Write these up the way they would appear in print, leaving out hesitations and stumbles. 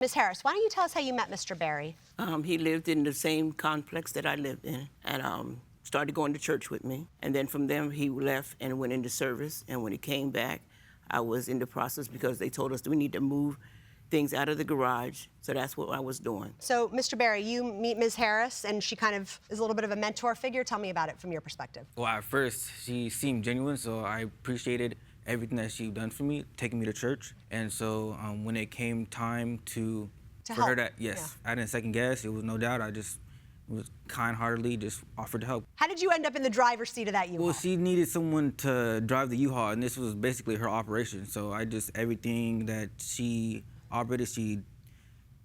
Ms. Harris, why don't you tell us how you met Mr. Berry? He lived in the same complex that I lived in, and started going to church with me. And then from there, he left and went into service. And when he came back, I was in the process because they told us that we need to move things out of the garage. So that's what I was doing. So, Mr. Berry, you meet Ms. Harris, and she kind of is a little bit of a mentor figure. Tell me about it from your perspective. Well, at first, she seemed genuine, so I appreciated everything that she done for me, taking me to church. And so when it came time for her to, yes, I didn't second guess. It was no doubt. I just was kind-heartedly just offered to help. How did you end up in the driver's seat of that U-Haul? Well, she needed someone to drive the U-Haul, and this was basically her operation. So everything that she operated,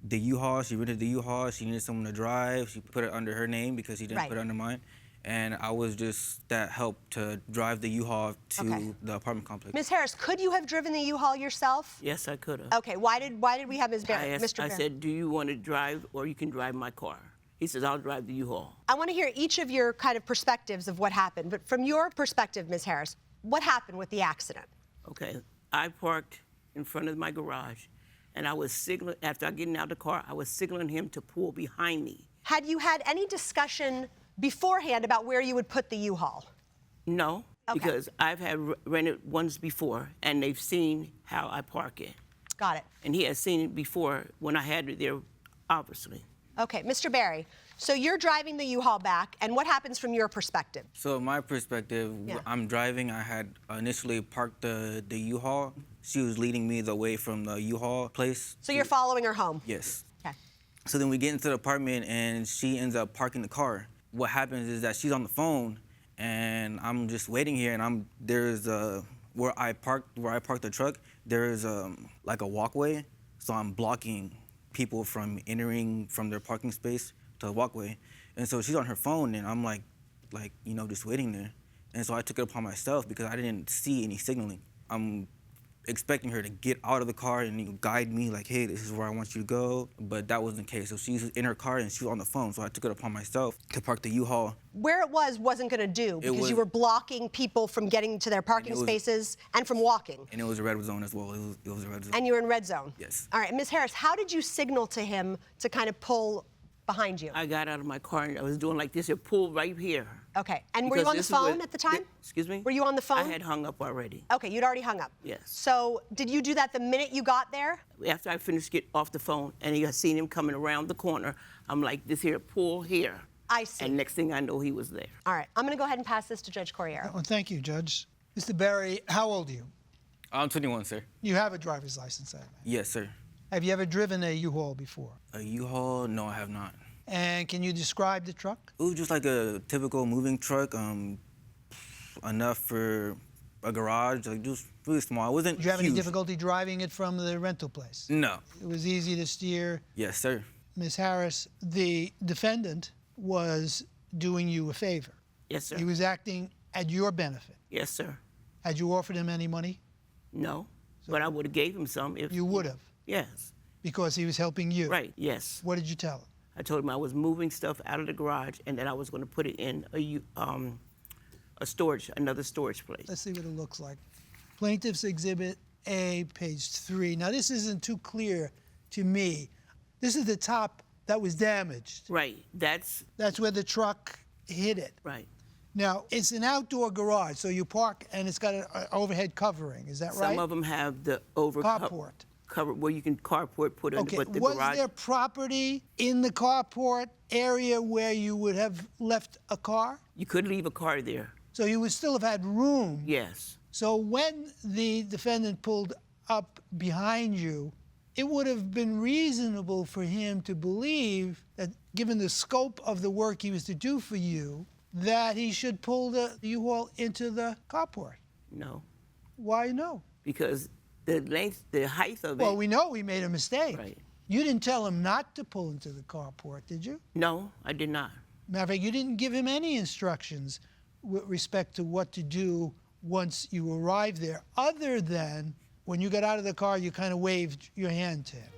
the U-Haul, she rented the U-Haul, she needed someone to drive, she put it under her name because she didn't put it under mine. And I was just that help to drive the U-Haul to the apartment complex. Ms. Harris, could you have driven the U-Haul yourself? Yes, I could have. Okay, why did we have Mr. Berry? I said, do you want to drive or you can drive my car? He says, I'll drive the U-Haul. I want to hear each of your kind of perspectives of what happened. But from your perspective, Ms. Harris, what happened with the accident? Okay, I parked in front of my garage, and I was signaling, after I getting out of the car, I was signaling him to pull behind me. Had you had any discussion beforehand about where you would put the U-Haul? No, because I've had rented ones before, and they've seen how I park it. Got it. And he has seen it before when I had it there, obviously. Okay, Mr. Berry, so you're driving the U-Haul back, and what happens from your perspective? So my perspective, I'm driving. I had initially parked the U-Haul. She was leading me the way from the U-Haul place. So you're following her home? Yes. Okay. So then we get into the apartment, and she ends up parking the car. What happens is that she's on the phone, and I'm just waiting here, and there's where I parked the truck. There's like a walkway, so I'm blocking people from entering from their parking space to the walkway. And so she's on her phone, and I'm like, just waiting there. And so I took it upon myself because I didn't see any signaling. I'm expecting her to get out of the car and guide me like, hey, this is where I want you to go. But that wasn't the case. So she's in her car and she was on the phone. So I took it upon myself to park the U-Haul. Where it wasn't going to do because you were blocking people from getting to their parking spaces and from walking. And it was a red zone as well. It was a red zone. And you were in red zone? Yes. All right, Ms. Harris, how did you signal to him to kind of pull behind you? I got out of my car and I was doing like this, it pulled right here. Okay, and were you on the phone at the time? Excuse me? Were you on the phone? I had hung up already. Okay, you'd already hung up? Yes. So did you do that the minute you got there? After I finished get off the phone and I seen him coming around the corner, I'm like, this here, pull here. I see. And next thing I know, he was there. All right, I'm gonna go ahead and pass this to Judge Corriero. Well, thank you, Judge. Mr. Berry, how old are you? I'm 21, sir. You have a driver's license, I imagine. Yes, sir. Have you ever driven a U-Haul before? A U-Haul? No, I have not. And can you describe the truck? It was just like a typical moving truck, enough for a garage, like just really small. It wasn't Did you have huge. any difficulty driving it from the rental place? No. It was easy to steer? Yes, sir. Ms. Harris, the defendant was doing you a favor. Yes, sir. He was acting at your benefit. Yes, sir. Had you offered him any money? No, but I would have gave him some if... You would have? Yes. Because he was helping you? Right, yes. What did you tell him? I told him I was moving stuff out of the garage and that I was going to put it in another storage place. Let's see what it looks like. Plaintiff's Exhibit A, page 3. Now, this isn't too clear to me. This is the top that was damaged. Right, that's where the truck hit it. right. Now, it's an outdoor garage, so you park and it's got an overhead covering. Is that right? Some of them have the Carport. Cover where you can carport put in, but the was garage... there property in the carport area where you would have left a car? You could leave a car there. So you would still have had room. Yes. So when the defendant pulled up behind you, it would have been reasonable for him to believe that, given the scope of the work he was to do for you, that he should pull the U-Haul into the carport. No. Why no? Because the height of it... Well, we know he made a mistake. Right. You didn't tell him not to pull into the carport, did you? No, I did not. Matter of fact, you didn't give him any instructions with respect to what to do once you arrived there, other than when you got out of the car, you kind of waved your hand to him.